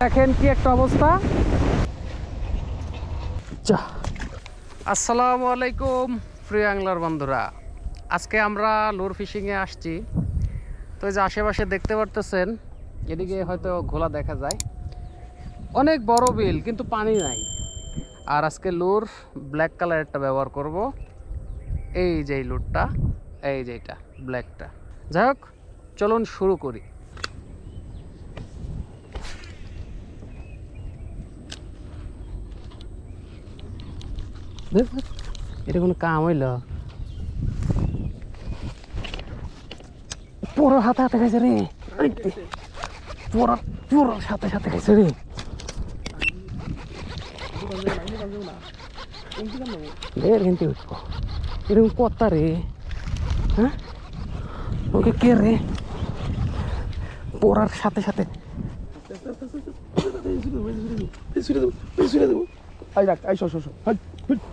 দেখেন কি একটা অবস্থা। আসসালামু আলাইকুম প্রিয় অ্যাংলার বন্ধুরা, আজকে আমরা লুর ফিশিংয়ে আসছি। তো এই যে আশেপাশে দেখতে পারতেছেন, এদিকে হয়তো ঘোলা দেখা যায়, অনেক বড় বিল কিন্তু পানি নাই। আর আজকে লুর ব্ল্যাক কালারেরটা ব্যবহার করব। এই যে লুরটা, এই যে এটা ব্ল্যাকটা। যাই হোক, চলুন শুরু করি। এটা কোনো কাম হইল? পুরো হাতে হাতে খাইছে রে, পুরো পুরো সাথে সাথে খাইছে রে। কিন্তু উঠবো এরকম কত রে? হ্যাঁ, ওকে কে রে? পড়ার সাথে সাথে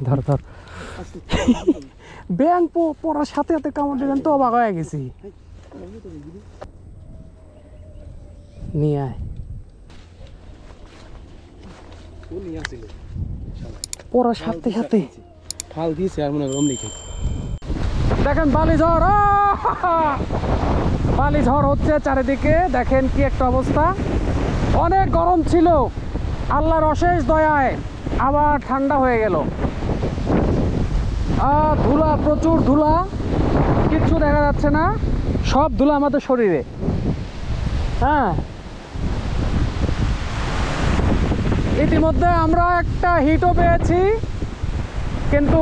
ধর ধর ব্যাংক পড়ার সাথে সাথে কামড় দেবেন তো অবাক হয়ে গেছি। নিয়ে আয়, পড়ার সাথে সাথে ফাল দিয়েছে আর মনে হয় লিখে। দেখেন বালি ঝড়, বালি ঝড় হচ্ছে চারিদিকে। দেখেন কি একটা অবস্থা। অনেক গরম ছিল, আল্লাহর অশেষ দয়ায় আবার ঠান্ডা হয়ে গেল। ধুলা, প্রচুর ধুলা, কিচ্ছু দেখা যাচ্ছে না, সব ধুলা আমাদের শরীরে। হ্যাঁ, ইতিমধ্যে আমরা একটা হিটও পেয়েছি, কিন্তু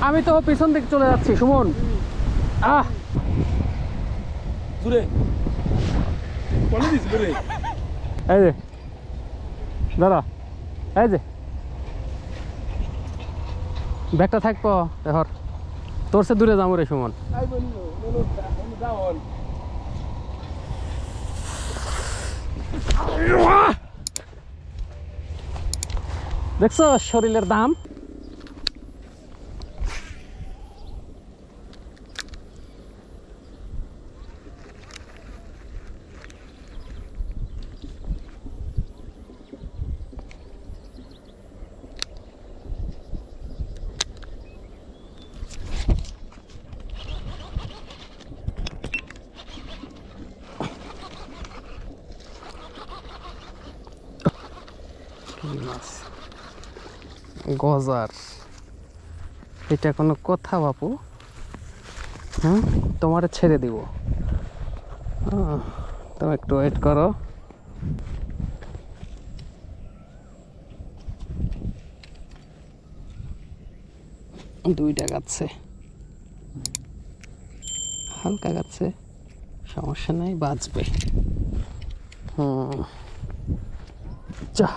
আমি তো পিছন দিকে চলে যাচ্ছি। সুমন, এই যে দাদা, এই যে ব্যাগটা থাকবো দেখর, তোর সে দূরে যাবো রে সুমন। দেখছো শরীরের দাম। গজার, এটা কোনো কথা বাপু? হ্যাঁ, তোমার ছেড়ে দিব, তুমি একটু ওয়েট করো। দুইটা গাচ্ছে, হালকা গাচ্ছে, সমস্যা নাই, বাঁচবে। যা